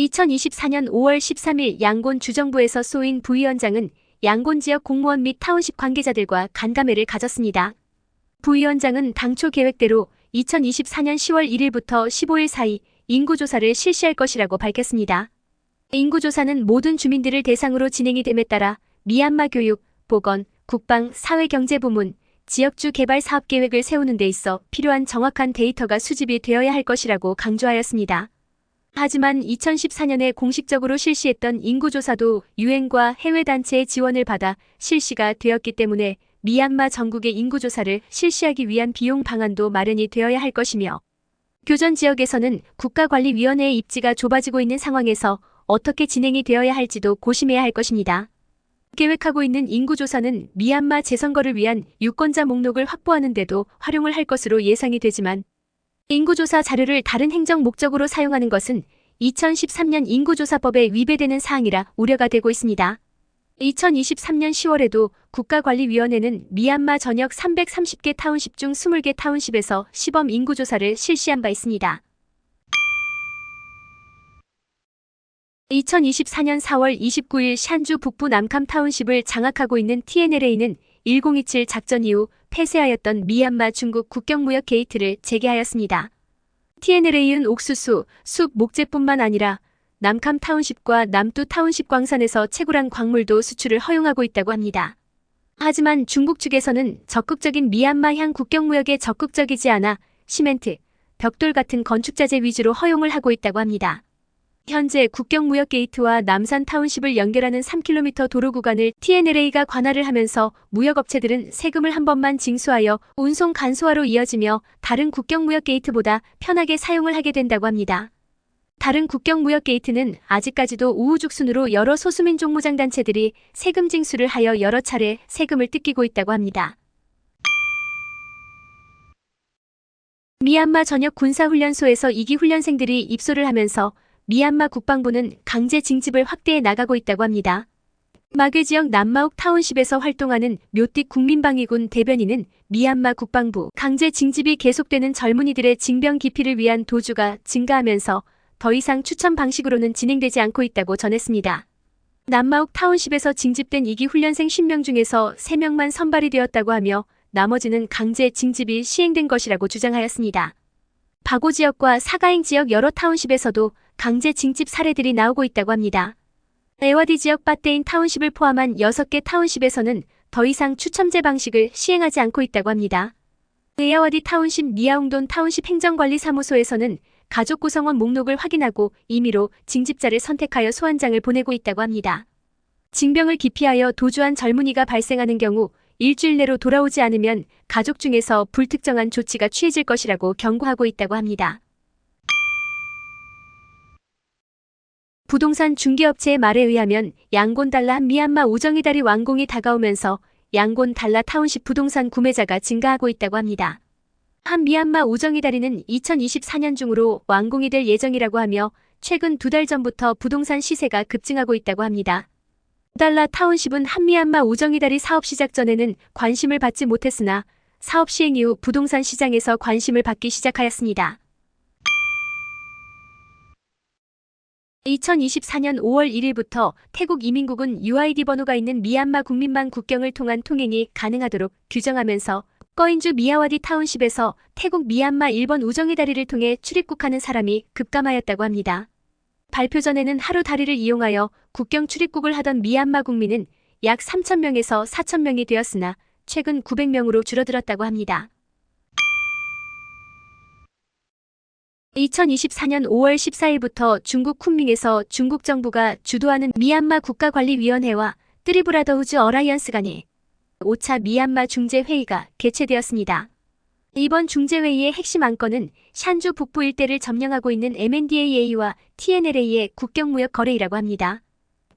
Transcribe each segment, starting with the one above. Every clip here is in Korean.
2024년 5월 13일 양곤 주정부에서 쏘인 부위원장은 양곤 지역 공무원 및 타운십 관계자들과 간담회를 가졌습니다. 부위원장은 당초 계획대로 2024년 10월 1일부터 15일 사이 인구조사를 실시할 것이라고 밝혔습니다. 인구조사는 모든 주민들을 대상으로 진행이 됨에 따라 미얀마 교육, 보건, 국방, 사회경제부문, 지역주 개발 사업 계획을 세우는 데 있어 필요한 정확한 데이터가 수집이 되어야 할 것이라고 강조하였습니다. 하지만 2014년에 공식적으로 실시했던 인구조사도 유엔과 해외단체의 지원을 받아 실시가 되었기 때문에 미얀마 전국의 인구조사를 실시하기 위한 비용 방안도 마련이 되어야 할 것이며, 교전 지역에서는 국가관리위원회의 입지가 좁아지고 있는 상황에서 어떻게 진행이 되어야 할지도 고심해야 할 것입니다. 계획하고 있는 인구조사는 미얀마 재선거를 위한 유권자 목록을 확보하는 데도 활용을 할 것으로 예상이 되지만, 인구조사 자료를 다른 행정 목적으로 사용하는 것은 2013년 인구조사법에 위배되는 사항이라 우려가 되고 있습니다. 2023년 10월에도 국가관리위원회는 미얀마 전역 330개 타운십 중 20개 타운십에서 시범 인구조사를 실시한 바 있습니다. 2024년 4월 29일 샨주 북부 남캄 타운십을 장악하고 있는 TNLA는 1027 작전 이후 폐쇄하였던 미얀마 중국 국경무역 게이트를 재개하였습니다. TNLA는 옥수수, 숲, 목재뿐만 아니라 남캄 타운십과 남뚜 타운십 광산에서 채굴한 광물도 수출을 허용하고 있다고 합니다. 하지만 중국 측에서는 적극적인 미얀마향 국경무역에 적극적이지 않아 시멘트, 벽돌 같은 건축자재 위주로 허용을 하고 있다고 합니다. 현재 국경무역 게이트와 남산 타운십을 연결하는 3km 도로 구간을 TNLA가 관할을 하면서 무역업체들은 세금을 한 번만 징수하여 운송 간소화로 이어지며 다른 국경무역 게이트보다 편하게 사용을 하게 된다고 합니다. 다른 국경무역 게이트는 아직까지도 우후죽순으로 여러 소수민족 무장단체들이 세금 징수를 하여 여러 차례 세금을 뜯기고 있다고 합니다. 미얀마 전역 군사훈련소에서 2기 훈련생들이 입소를 하면서 미얀마 국방부는 강제 징집을 확대해 나가고 있다고 합니다. 마괴 지역 남마욱 타운십에서 활동하는 묘띠 국민방위군 대변인은 미얀마 국방부 강제 징집이 계속되는 젊은이들의 징병 기피를 위한 도주가 증가하면서 더 이상 추천 방식으로는 진행되지 않고 있다고 전했습니다. 남마욱 타운십에서 징집된 2기 훈련생 10명 중에서 3명만 선발이 되었다고 하며 나머지는 강제 징집이 시행된 것이라고 주장하였습니다. 바고 지역과 사가잉 지역 여러 타운십에서도 강제 징집 사례들이 나오고 있다고 합니다. 에와디 지역 바테인 타운십을 포함한 6개 타운십에서는 더 이상 추첨제 방식을 시행하지 않고 있다고 합니다. 에야와디 타운십 미아웅돈 타운십 행정관리사무소에서는 가족 구성원 목록을 확인하고 임의로 징집자를 선택하여 소환장을 보내고 있다고 합니다. 징병을 기피하여 도주한 젊은이가 발생하는 경우 일주일 내로 돌아오지 않으면 가족 중에서 불특정한 조치가 취해질 것이라고 경고하고 있다고 합니다. 부동산 중개업체의 말에 의하면 양곤 달라 미얀마 우정이다리 완공이 다가오면서 양곤 달라 타운십 부동산 구매자가 증가하고 있다고 합니다. 한 미얀마 우정이다리는 2024년 중으로 완공이 될 예정이라고 하며 최근 2달 전부터 부동산 시세가 급증하고 있다고 합니다. 달라 타운십은 한 미얀마 우정이다리 사업 시작 전에는 관심을 받지 못했으나 사업 시행 이후 부동산 시장에서 관심을 받기 시작하였습니다. 2024년 5월 1일부터 태국 이민국은 UID 번호가 있는 미얀마 국민만 국경을 통한 통행이 가능하도록 규정하면서 꺼인주 미야와디 타운십에서 태국 미얀마 1번 우정이다리를 통해 출입국하는 사람이 급감하였다고 합니다. 발표 전에는 하루 다리를 이용하여 국경 출입국을 하던 미얀마 국민은 약 3,000명에서 4,000명이 되었으나 최근 900명으로 줄어들었다고 합니다. 2024년 5월 14일부터 중국 쿤밍에서 중국 정부가 주도하는 미얀마 국가관리위원회와 트리브라더우즈 어라이언스 간의 5차 미얀마 중재회의가 개최되었습니다. 이번 중재회의의 핵심 안건은 샨주 북부 일대를 점령하고 있는 MNDAA와 TNLA의 국경무역 거래이라고 합니다.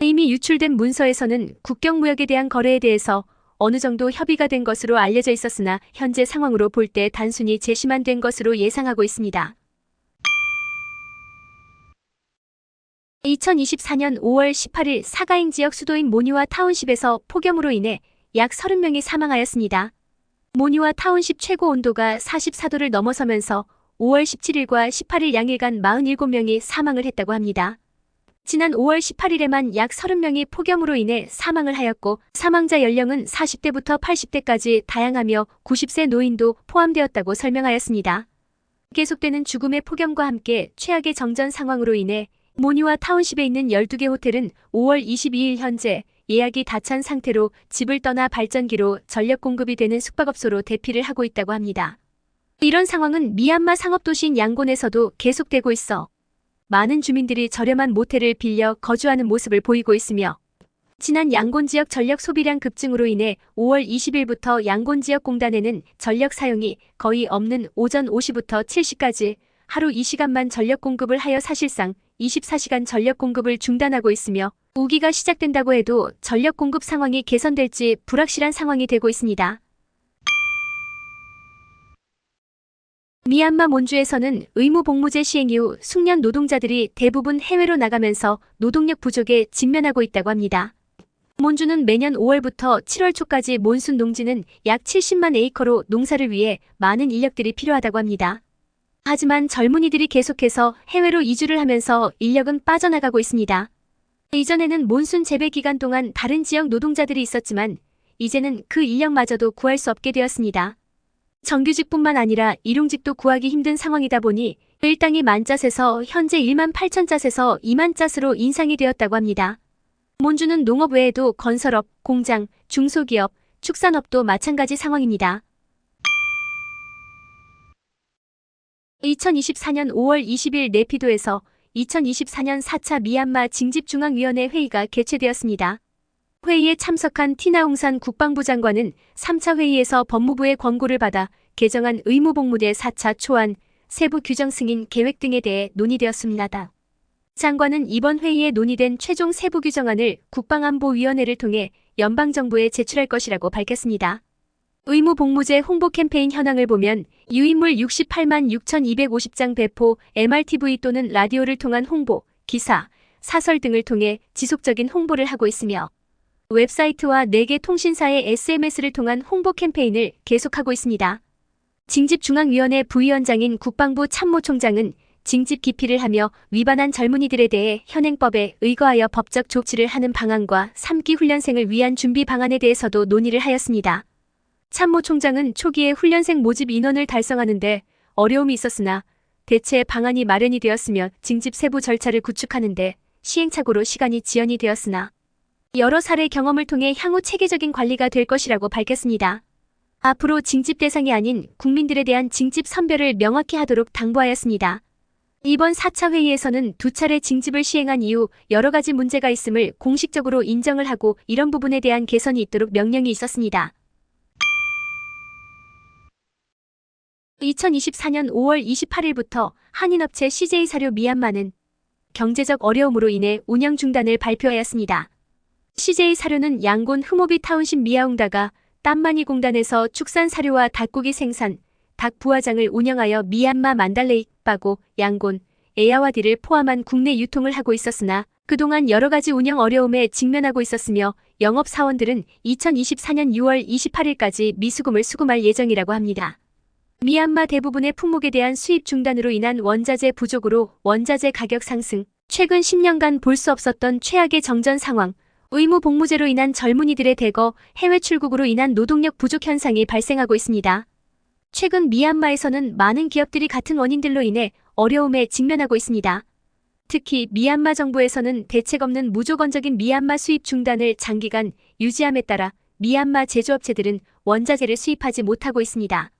이미 유출된 문서에서는 국경무역에 대한 거래에 대해서 어느 정도 협의가 된 것으로 알려져 있었으나 현재 상황으로 볼 때 단순히 제시만 된 것으로 예상하고 있습니다. 2024년 5월 18일 사가잉 지역 수도인 모니와 타운십에서 폭염으로 인해 약 30명이 사망하였습니다. 모니와 타운십 최고 온도가 44도를 넘어서면서 5월 17일과 18일 양일간 47명이 사망을 했다고 합니다. 지난 5월 18일에만 약 30명이 폭염으로 인해 사망을 하였고 사망자 연령은 40대부터 80대까지 다양하며 90세 노인도 포함되었다고 설명하였습니다. 계속되는 죽음의 폭염과 함께 최악의 정전 상황으로 인해 모니와 타운십에 있는 12개 호텔은 5월 22일 현재 예약이 다 찬 상태로 집을 떠나 발전기로 전력 공급이 되는 숙박업소로 대피를 하고 있다고 합니다. 이런 상황은 미얀마 상업도시인 양곤에서도 계속되고 있어 많은 주민들이 저렴한 모텔을 빌려 거주하는 모습을 보이고 있으며 지난 양곤 지역 전력 소비량 급증으로 인해 5월 20일부터 양곤 지역 공단에는 전력 사용이 거의 없는 오전 5시부터 7시까지 하루 2시간만 전력 공급을 하여 사실상 24시간 전력 공급을 중단하고 있으며 우기가 시작된다고 해도 전력 공급 상황이 개선될지 불확실한 상황이 되고 있습니다. 미얀마 몬주에서는 의무복무제 시행 이후 숙련 노동자들이 대부분 해외로 나가면서 노동력 부족에 직면하고 있다고 합니다. 몬주는 매년 5월부터 7월 초까지 몬순 농지는 약 70만 에이커로 농사를 위해 많은 인력들이 필요하다고 합니다. 하지만 젊은이들이 계속해서 해외로 이주를 하면서 인력은 빠져나가고 있습니다. 이전에는 몬순 재배 기간 동안 다른 지역 노동자들이 있었지만 이제는 그 인력마저도 구할 수 없게 되었습니다. 정규직뿐만 아니라 일용직도 구하기 힘든 상황이다 보니 일당이 만잣에서 현재 1만 8천 잣에서 2만 잣으로 인상이 되었다고 합니다. 몬주는 농업 외에도 건설업, 공장, 중소기업, 축산업도 마찬가지 상황입니다. 2024년 5월 20일 네피도에서 2024년 4차 미얀마 징집중앙위원회 회의가 개최되었습니다. 회의에 참석한 티나웅산 국방부 장관은 3차 회의에서 법무부의 권고를 받아 개정한 의무복무제 4차 초안, 세부 규정 승인 계획 등에 대해 논의되었습니다. 장관은 이번 회의에 논의된 최종 세부 규정안을 국방안보위원회를 통해 연방정부에 제출할 것이라고 밝혔습니다. 의무복무제 홍보 캠페인 현황을 보면 유인물 68만 6,250장 배포, MRTV 또는 라디오를 통한 홍보, 기사, 사설 등을 통해 지속적인 홍보를 하고 있으며 웹사이트와 4개 통신사의 SMS를 통한 홍보 캠페인을 계속하고 있습니다. 징집중앙위원회 부위원장인 국방부 참모총장은 징집 기피를 하며 위반한 젊은이들에 대해 현행법에 의거하여 법적 조치를 하는 방안과 3기 훈련생을 위한 준비 방안에 대해서도 논의를 하였습니다. 참모총장은 초기에 훈련생 모집 인원을 달성하는 데 어려움이 있었으나 대체 방안이 마련이 되었으며 징집 세부 절차를 구축하는 데 시행착오로 시간이 지연이 되었으나 여러 사례 경험을 통해 향후 체계적인 관리가 될 것이라고 밝혔습니다. 앞으로 징집 대상이 아닌 국민들에 대한 징집 선별을 명확히 하도록 당부하였습니다. 이번 4차 회의에서는 2차례 징집을 시행한 이후 여러 가지 문제가 있음을 공식적으로 인정을 하고 이런 부분에 대한 개선이 있도록 명령이 있었습니다. 2024년 5월 28일부터 한인업체 CJ 사료 미얀마는 경제적 어려움으로 인해 운영 중단을 발표하였습니다. CJ 사료는 양곤 흐모비 타운십 미아웅다가 땀마니 공단에서 축산 사료와 닭고기 생산, 닭 부화장을 운영하여 미얀마 만달레이, 바고, 양곤, 에야와디를 포함한 국내 유통을 하고 있었으나 그동안 여러 가지 운영 어려움에 직면하고 있었으며 영업사원들은 2024년 6월 28일까지 미수금을 수금할 예정이라고 합니다. 미얀마 대부분의 품목에 대한 수입 중단으로 인한 원자재 부족으로 원자재 가격 상승, 최근 10년간 볼 수 없었던 최악의 정전 상황, 의무 복무제로 인한 젊은이들의 대거 해외 출국으로 인한 노동력 부족 현상이 발생하고 있습니다. 최근 미얀마에서는 많은 기업들이 같은 원인들로 인해 어려움에 직면하고 있습니다. 특히 미얀마 정부에서는 대책 없는 무조건적인 미얀마 수입 중단을 장기간 유지함에 따라 미얀마 제조업체들은 원자재를 수입하지 못하고 있습니다.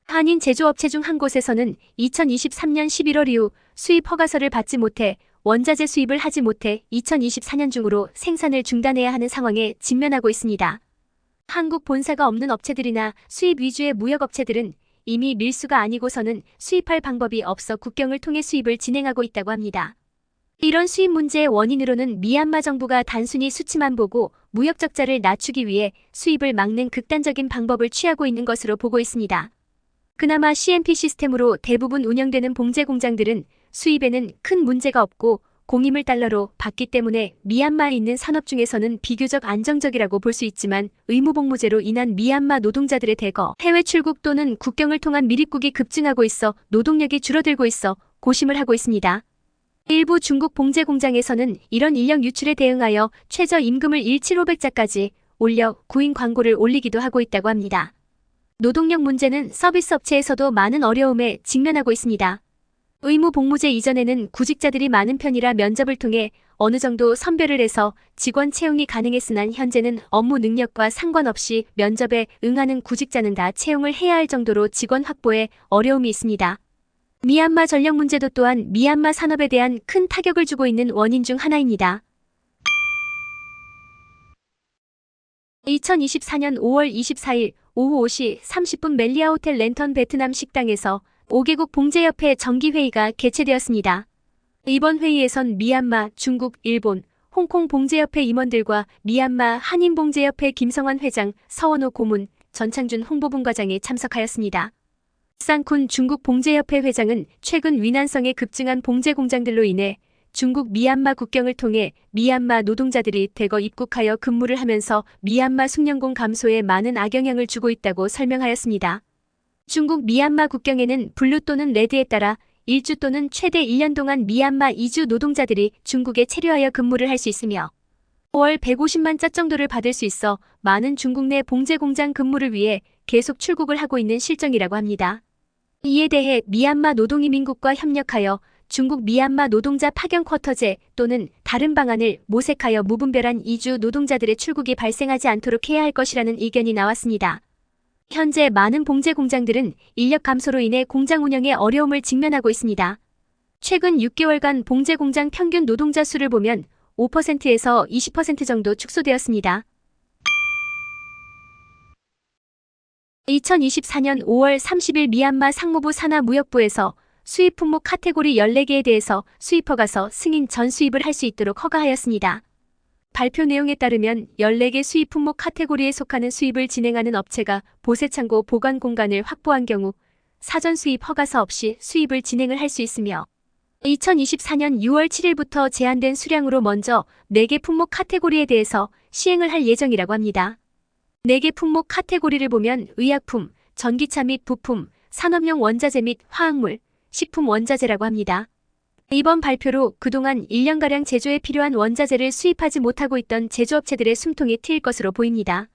한인 제조업체 중 한 곳에서는 2023년 11월 이후 수입 허가서를 받지 못해 원자재 수입을 하지 못해 2024년 중으로 생산을 중단해야 하는 상황에 직면하고 있습니다. 한국 본사가 없는 업체들이나 수입 위주의 무역업체들은 이미 밀수가 아니고서는 수입할 방법이 없어 국경을 통해 수입을 진행하고 있다고 합니다. 이런 수입 문제의 원인으로는 미얀마 정부가 단순히 수치만 보고 무역 적자를 낮추기 위해 수입을 막는 극단적인 방법을 취하고 있는 것으로 보고 있습니다. 그나마 CMP 시스템으로 대부분 운영되는 봉제 공장들은 수입에는 큰 문제가 없고 공임을 달러로 받기 때문에 미얀마에 있는 산업 중에서는 비교적 안정적이라고 볼 수 있지만 의무복무제로 인한 미얀마 노동자들의 대거 해외 출국 또는 국경을 통한 밀입국이 급증하고 있어 노동력이 줄어들고 있어 고심을 하고 있습니다. 일부 중국 봉제 공장에서는 이런 인력 유출에 대응하여 최저 임금을 1,500자까지 올려 구인 광고를 올리기도 하고 있다고 합니다. 노동력 문제는 서비스 업체에서도 많은 어려움에 직면하고 있습니다. 의무 복무제 이전에는 구직자들이 많은 편이라 면접을 통해 어느 정도 선별을 해서 직원 채용이 가능했으나 현재는 업무 능력과 상관없이 면접에 응하는 구직자는 다 채용을 해야 할 정도로 직원 확보에 어려움이 있습니다. 미얀마 전력 문제도 또한 미얀마 산업에 대한 큰 타격을 주고 있는 원인 중 하나입니다. 2024년 5월 24일 오후 5시 30분 멜리아 호텔 랜턴 베트남 식당에서 5개국 봉제협회 정기회의가 개최되었습니다. 이번 회의에선 미얀마, 중국, 일본, 홍콩 봉제협회 임원들과 미얀마 한인봉제협회 김성환 회장, 서원호 고문, 전창준 홍보분과장이 참석하였습니다. 쌍쿤 중국 봉제협회 회장은 최근 위난성에 급증한 봉제 공장들로 인해 중국 미얀마 국경을 통해 미얀마 노동자들이 대거 입국하여 근무를 하면서 미얀마 숙련공 감소에 많은 악영향을 주고 있다고 설명하였습니다. 중국 미얀마 국경에는 블루 또는 레드에 따라 1주 또는 최대 1년 동안 미얀마 이주 노동자들이 중국에 체류하여 근무를 할 수 있으며 월 150만 자 정도를 받을 수 있어 많은 중국 내 봉제 공장 근무를 위해 계속 출국을 하고 있는 실정이라고 합니다. 이에 대해 미얀마 노동이민국과 협력하여 중국 미얀마 노동자 파견 쿼터제 또는 다른 방안을 모색하여 무분별한 이주 노동자들의 출국이 발생하지 않도록 해야 할 것이라는 의견이 나왔습니다. 현재 많은 봉제 공장들은 인력 감소로 인해 공장 운영에 어려움을 직면하고 있습니다. 최근 6개월간 봉제 공장 평균 노동자 수를 보면 5%에서 20% 정도 축소되었습니다. 2024년 5월 30일 미얀마 상무부 산하무역부에서 수입 품목 카테고리 14개에 대해서 수입허가서 승인 전 수입을 할 수 있도록 허가하였습니다. 발표 내용에 따르면 14개 수입 품목 카테고리에 속하는 수입을 진행하는 업체가 보세창고 보관 공간을 확보한 경우 사전 수입 허가서 없이 수입을 진행을 할 수 있으며 2024년 6월 7일부터 제한된 수량으로 먼저 4개 품목 카테고리에 대해서 시행을 할 예정이라고 합니다. 4개 품목 카테고리를 보면 의약품, 전기차 및 부품, 산업용 원자재 및 화학물, 식품 원자재라고 합니다. 이번 발표로 그동안 1년가량 제조에 필요한 원자재를 수입하지 못하고 있던 제조업체들의 숨통이 트일 것으로 보입니다.